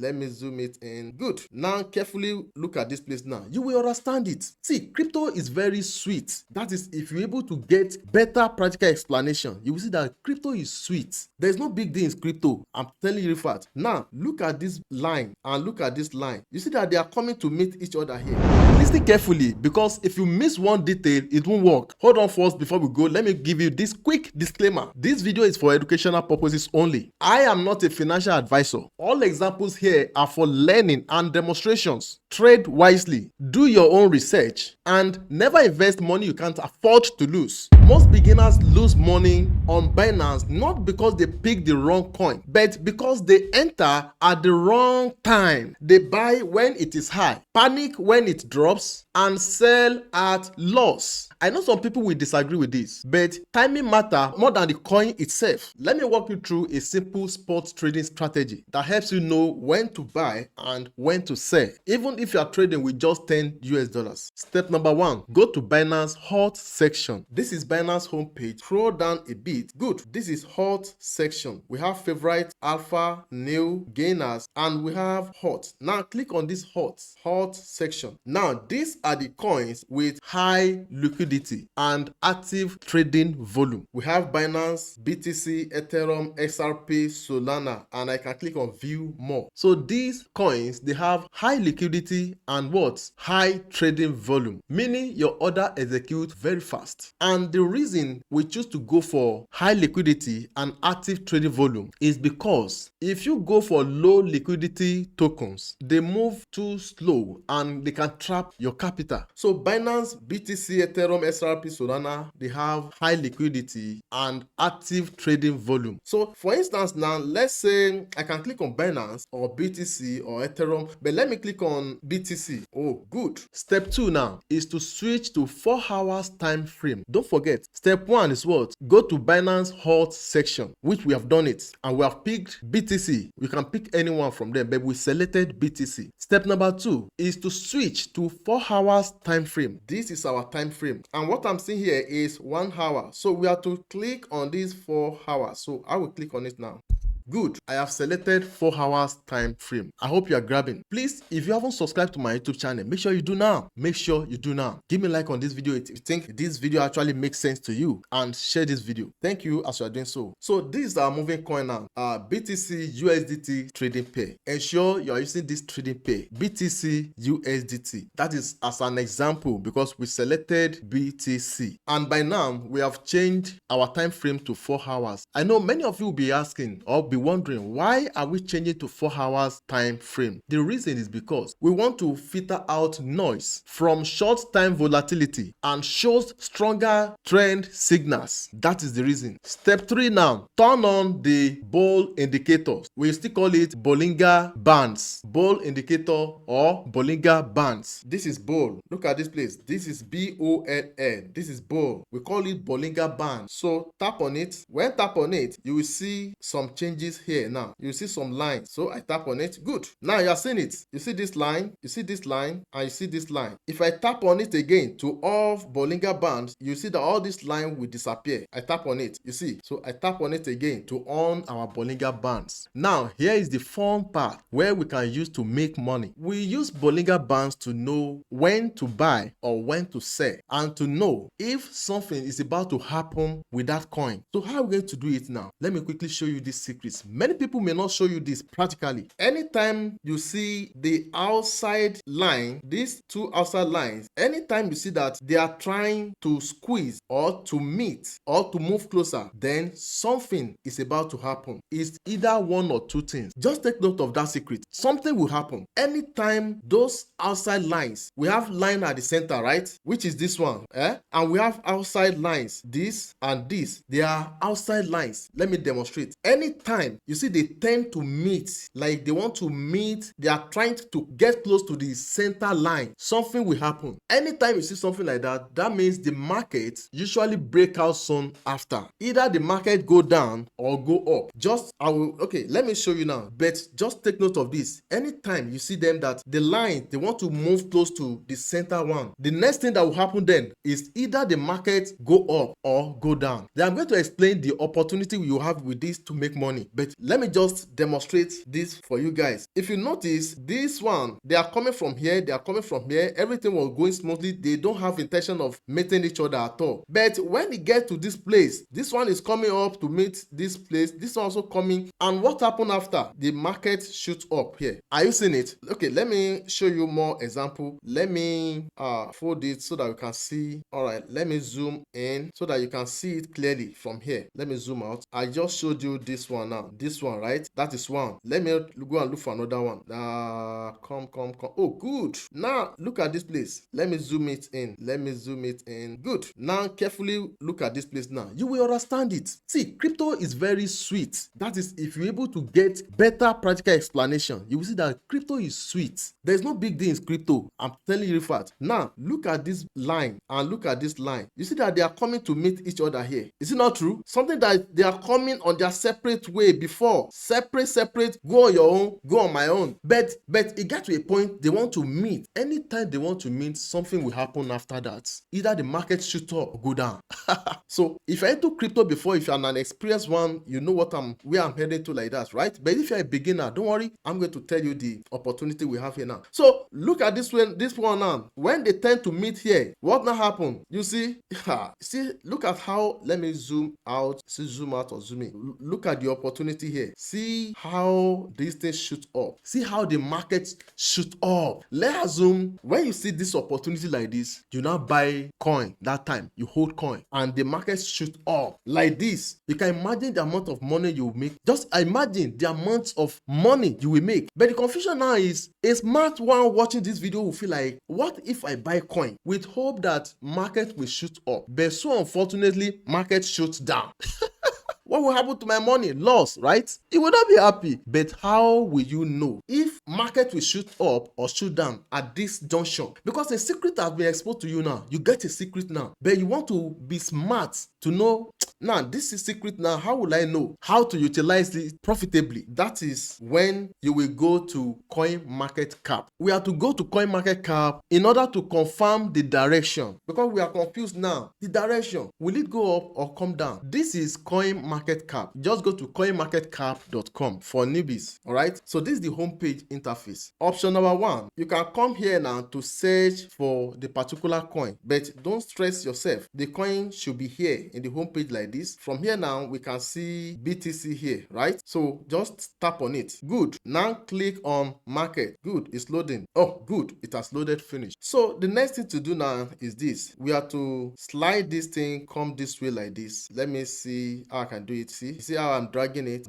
Let me zoom it in. Good. Now carefully look at this place now. You will understand it. See, crypto is very sweet. That is, if you're able to get better practical explanation, you will see that crypto is sweet. There's no big deal in crypto. I'm telling you the fact. Now, look at this line and look at this line. You see that they are coming to meet each other here. Listen carefully, because if you miss one detail, it won't work. Hold on first before we go. Let me give you this quick disclaimer. This video is for educational purposes only. I am not a financial advisor. All examples here are for learning and demonstrations. Trade wisely, do your own research, and never invest money you can't afford to lose. Most beginners lose money on Binance not because they picked the wrong coin, but because they enter at the wrong time. They buy when it is high, panic when it drops, and sell at loss. I know some people will disagree with this, but timing matters more than the coin itself. Let me walk you through a simple spot trading strategy that helps you know when to buy and when to sell, even if you are trading with just $10. Step number 1, go to Binance Hot section. This is Binance homepage. Scroll down a bit. Good. This is Hot section. We have favorite, alpha, new, gainers, and we have hot. Now click on this hot section. Now these are the coins with high liquidity and active trading volume. We have Binance, BTC, Ethereum, XRP, Solana, and I can click on view more. So these coins, they have high liquidity and what? High trading volume, meaning your order execute very fast. And the reason we choose to go for high liquidity and active trading volume is because if you go for low liquidity tokens, they move too slow and they can trap your capital. So Binance, BTC, Ethereum, XRP, Solana, they have high liquidity and active trading volume. So for instance, now let's say I can click on Binance or BTC or Ethereum, but let me click on BTC. Oh, good. Step 2 now is to switch to 4 hours time frame. Don't forget, step 1 is what? Go to Binance Hot section, which we have done it, and we have picked BTC. We can pick anyone from them, but we selected BTC. Step number 2 is to switch to 4 hours time frame. This is our time frame, and what I'm seeing here is 1 hour. So we have to click on these 4 hours. So I will click on it now. Good. I have selected 4 hours time frame. I hope you are grabbing. Please, if you haven't subscribed to my YouTube channel, make sure you do now. Make sure you do now. Give me a like on this video if you think this video actually makes sense to you, and share this video. Thank you as you are doing so. So this is our moving coin now. BTC USDT trading pair. Ensure you are using this trading pair. BTC USDT. That is as an example because we selected BTC. And by now we have changed our time frame to 4 hours. I know many of you will be asking or be wondering, why are we changing to 4 hours time frame? The reason is because we want to filter out noise from short time volatility and shows stronger trend signals. That is the reason. Step 3 now, turn on the bull indicators. We still call it Bollinger bands. Bull indicator or Bollinger bands. This is bull. Look at this place. This is BOLL. This is bull. We call it Bollinger band. So tap on it. When tap on it, you will see some changes here. Now you see some lines, so I tap on it. Good. Now you are seeing it. You see this line, you see this line, and you see this line. If I tap on it again to off Bollinger bands, you see that all this line will disappear. I tap on it, you see. So I tap on it again to on our Bollinger bands. Now here is the fun part where we can use to make money. We use Bollinger bands to know when to buy or when to sell, and to know if something is about to happen with that coin. So how are we going to do it now? Let me quickly show you this secret. Many people may not show you this practically. Anytime you see the outside line, these 2 outside lines, anytime you see that they are trying to squeeze or to meet or to move closer, then something is about to happen. It's either 1 or 2 things. Just take note of that secret. Something will happen. Anytime those outside lines, we have line at the center, right? Which is this one, and we have outside lines, this and this. They are outside lines. Let me demonstrate. Anytime you see they tend to meet, like they want to meet, they are trying to get close to the center line, something will happen. Anytime you see something like that, that means the market usually break out soon after. Either the market go down or go up. Okay, let me show you now, but just take note of this. Anytime you see them that the line, they want to move close to the center one, the next thing that will happen then is either the market go up or go down. Then I'm going to explain the opportunity you have with this to make money. but let me just demonstrate this for you guys. If you notice, this one, they are coming from here, they are coming from here, everything was going smoothly. They don't have intention of meeting each other at all. But when it gets to this place, this one is coming up to meet this place, this one also coming, and what happened after? The market shoots up here. Are you seeing it? Okay, let me show you more example. Let me fold it so that you can see. All right, let me zoom in so that you can see it clearly from here. Let me zoom out. I just showed you this one now. This one, right? That is one. Let me go and look for another one. Come. Oh, good. Now look at this place. Let me zoom it in. Let me zoom it in. Good. Now carefully look at this place now. You will understand it. See, crypto is very sweet. That is, if you're able to get better practical explanation, you will see that crypto is sweet. There's no big deal in crypto. I'm telling you the fact. Now look at this line and look at this line. You see that they are coming to meet each other here. Is it not true? Something that they are coming on their separate way before. Separate, go on your own, go on my own. But it gets to a point they want to meet. Anytime they want to meet, something will happen after that. Either the market shoot up or go down. So if you're into crypto before, if you're an experienced one, you know where I'm headed to like that, right? But if you're a beginner, don't worry, I'm going to tell you the opportunity we have here now. So look at this one now. When they tend to meet here, what now happen? You see, look at how, let me zoom out, zoom out or zoom in. Look at the opportunity here. See how these things shoot up. See how the market shoot up. Let's assume when you see this opportunity like this, you now buy coin. That time you hold coin and the market shoot up like this. You can imagine the amount of money you will make. Just imagine the amount of money you will make. But the confusion now is, a smart one watching this video will feel like, what if I buy coin with hope that market will shoot up, but so unfortunately market shoots down? What will happen to my money? Loss, right? You will not be happy. But how will you know if market will shoot up or shoot down at this junction? Because a secret has been exposed to you now. You get a secret now. But you want to be smart to know, now this is secret now. How will I know how to utilize it profitably? That is when you will go to CoinMarketCap. We have to go to CoinMarketCap in order to confirm the direction, because we are confused now. The direction, will it go up or come down? This is CoinMarketCap. Just go to coinmarketcap.com for newbies. All right, so this is the homepage interface. Option number one, you can come here now to search for the particular coin, but don't stress yourself. The coin should be here in the homepage like this. From here now we can see BTC here, right? So just tap on it. Good. Now click on market. Good, it's loading. Oh, good, it has loaded. Finished. So the next thing to do now is this. We have to slide this thing, come this way like this. Let me see how I can do it. See how I'm dragging it.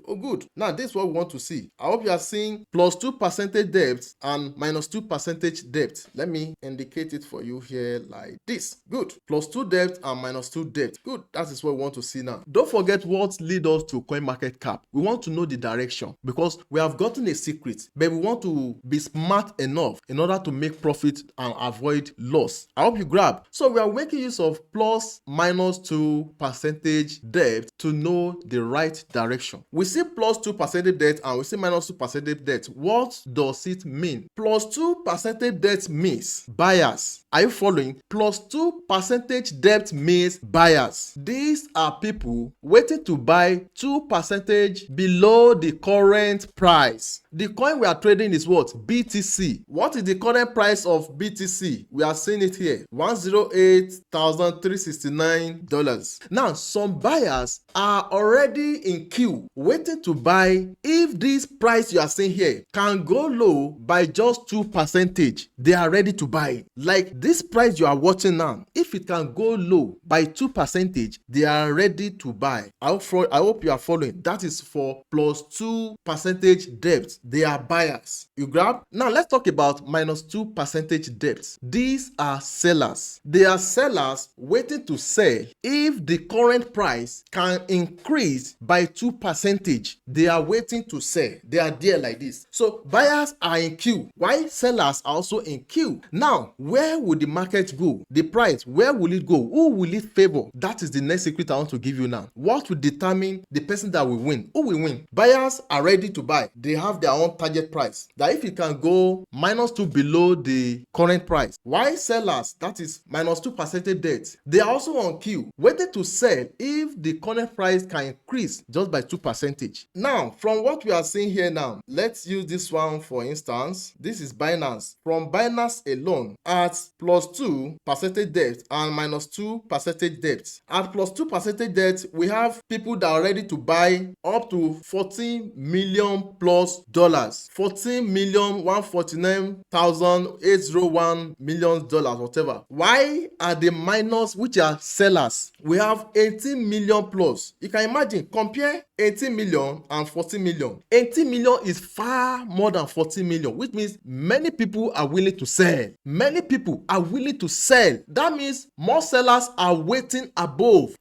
Oh, good. Now this is what we want to see. I hope you are seeing +2% debt and -2% debt. Let me indicate it for you here like this. Good. +2 debt and -2 debt. Good. That is what we want to see now. Don't forget what leads us to CoinMarketCap. We want to know the direction because we have gotten a secret, but we want to be smart enough in order to make profit and avoid loss. I hope you grab. So we are making use of +-2% debt to know the right direction. We see +2% debt and we see -2% debt. What does it mean? +2% debt means buyers. Are you following? +2% debt means buyers. These are people waiting to buy 2% below the current price. The coin we are trading is what? BTC. What is the current price of BTC? We are seeing it here, $108,369. Now, some buyers are already in queue waiting to buy. If this price you are seeing here can go low by just 2%, they are ready to buy. Like this price you are watching now, if it can go low by 2%, they are ready to buy. I hope you are following. That is for +2% debt. They are buyers. You grab? Now let's talk about -2% debt. These are sellers. They are sellers waiting to sell. If the current price can increase by 2%, they are waiting to sell. They are there like this. So buyers are in queue, while sellers are also in queue. Now, where will the market go? The price, where will it go? Who will it favor? That is the next secret I want to give you now. What will determine the person that will win? Who will win? Buyers are ready to buy. They have their own target price, that if it can go -2 below the current price, why sellers, that is -2 percentage debt, they are also on queue waiting to sell if the current price can increase just by 2%. Now, from what we are seeing here now, let's use this one for instance. This is Binance. From Binance alone, at +2% debt and -2% debt. At +2% debt, we have people that are ready to buy up to $14 million plus dollars. $14,149,801 whatever. Why are the minors, which are sellers, we have 18 million plus? You can imagine, compare 18 million and 14 million. 18 million is far more than 14 million, which means many people are willing to sell. Many people are willing to sell. That means more sellers are waiting above,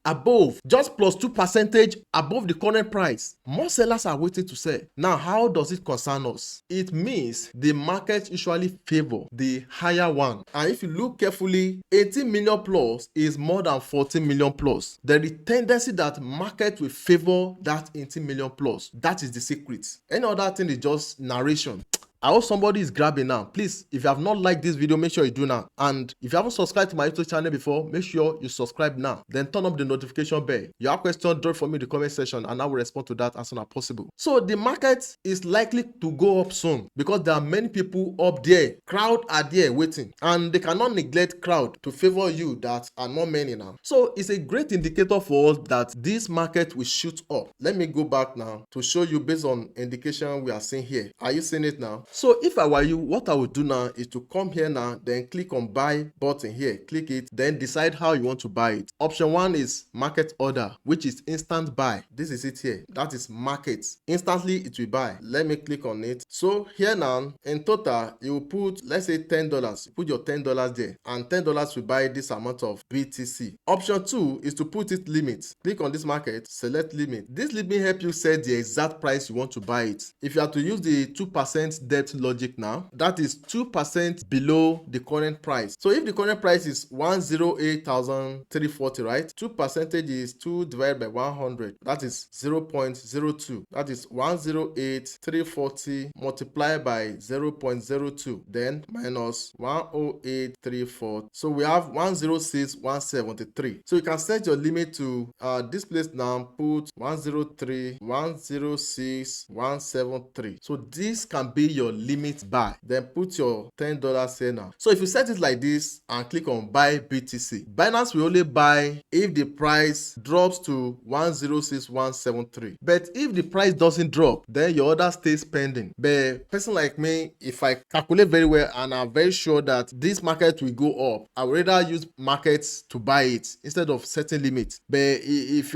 just +2% above the current price. More sellers are waiting to sell. Now, how does it concern us? It means the market usually favor the higher one. And if you look carefully, 18 million plus is more than 14 million plus. There is tendency that market will favor that 18 million plus. That is the secret. Any other thing is just narration. I hope somebody is grabbing now. Please, if you have not liked this video, make sure you do now. And if you haven't subscribed to my YouTube channel before, make sure you subscribe now. Then turn up the notification bell. You have questions, drop for me in the comment section and I will respond to that as soon as possible. So the market is likely to go up soon because there are many people up there. Crowd are there waiting. And they cannot neglect crowd to favor you that are not many now. So it's a great indicator for us that this market will shoot up. Let me go back now to show you based on indication we are seeing here. Are you seeing it now? So if I were you, what I would do now is to come here now, then click on buy button here, click it, then decide how you want to buy it. Option 1 is market order, which is instant buy. This is it here. That is market. Instantly it will buy. Let me click on it. So here now, in total, you will put, let's say $10. You put your $10 there, and $10 will buy this amount of BTC. Option 2 is to put it limit. Click on this market, select limit. This limit help you set the exact price you want to buy it. If you are to use the 2% debt logic now, that is 2% below the current price. So if the current price is 108,340, right? 2% is 2 divided by 100. That is 0.02. That is 108,340 multiplied by 0.02. Then minus 108,340. So we have 106,173. So you can set your limit to this place now. Put 106,173. So this can be your limit buy. Then put your $10 here now. So if you set it like this and click on buy BTC, Binance will only buy if the price drops to 106,173. But if the price doesn't drop, then your order stays pending. But person like me, if I calculate very well and I'm very sure that this market will go up, I would rather use markets to buy it instead of setting limits. But if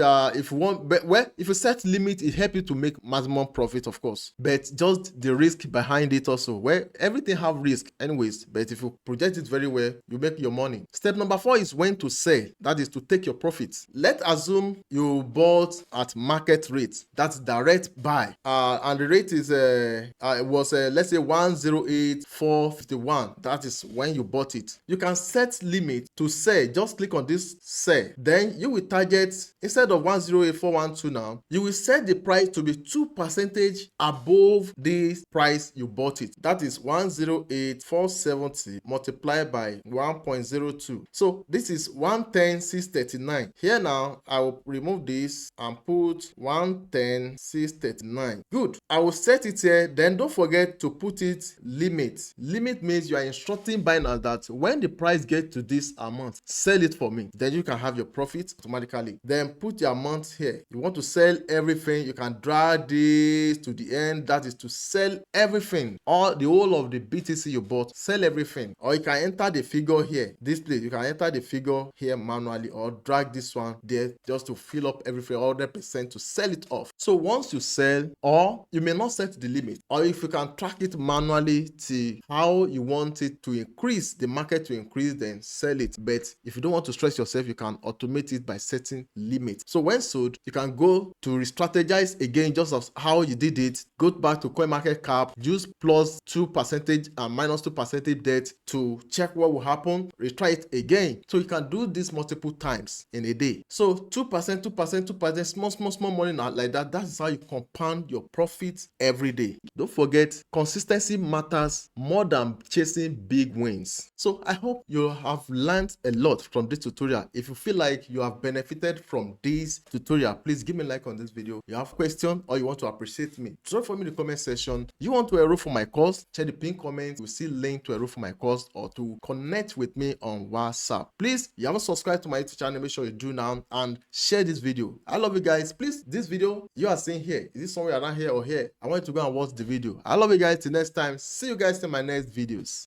you set limit, it helps you to make maximum profit, of course. But just the risk behind it also, where everything have risk anyways, but if you project it very well, you make your money. Step number 4 is when to sell. That is to take your profits. Let's assume you bought at market rate. That's direct buy, and the rate is let's say 108,451. That is when you bought it. You can set limit to sell. Just click on this sell. Then you will target, instead of 108,412 now, you will set the price to be 2% above this price you bought it. That is 108,470 multiplied by 1.02. So this is 110,639. Here now, I will remove this and put 110,639. Good. I will set it here. Then don't forget to put it limit. Limit means you are instructing Binance that when the price gets to this amount, sell it for me. Then you can have your profit automatically. Then put your amount here. You want to sell everything, you can drag this to the end. That is to sell everything, or the whole of the BTC you bought, sell everything. Or you can enter the figure here, this place, you can enter the figure here manually, or drag this one there just to fill up everything 100% to sell it off. So once you sell, or you may not set the limit, or if you can track it manually to how you want it to increase, the market to increase, then sell it. But if you don't want to stress yourself, you can automate it by setting limit. So when sold, you can go to re-strategize again, just as how you did it. Go back to CoinMarketCap, use +2% and -2% debt to check what will happen, retry it again. So you can do this multiple times in a day. So 2%, 2%, 2%, small money now like that. That is how you compound your profit profit every day. Don't forget, consistency matters more than chasing big wins. So I hope you have learned a lot from this tutorial. If you feel like you have benefited from this tutorial, please give me a like on this video. You have a question or you want to appreciate me, drop for me in the comment section. You want to enroll for my course? Check the pinned comment. You'll see link to enroll for my course or to connect with me on WhatsApp. Please, if you haven't subscribed to my YouTube channel, make sure you do now and share this video. I love you guys. Please, this video you are seeing here, is this somewhere around here or here? I want you to go and watch the video. I love you guys. Till next time, see you guys in my next videos.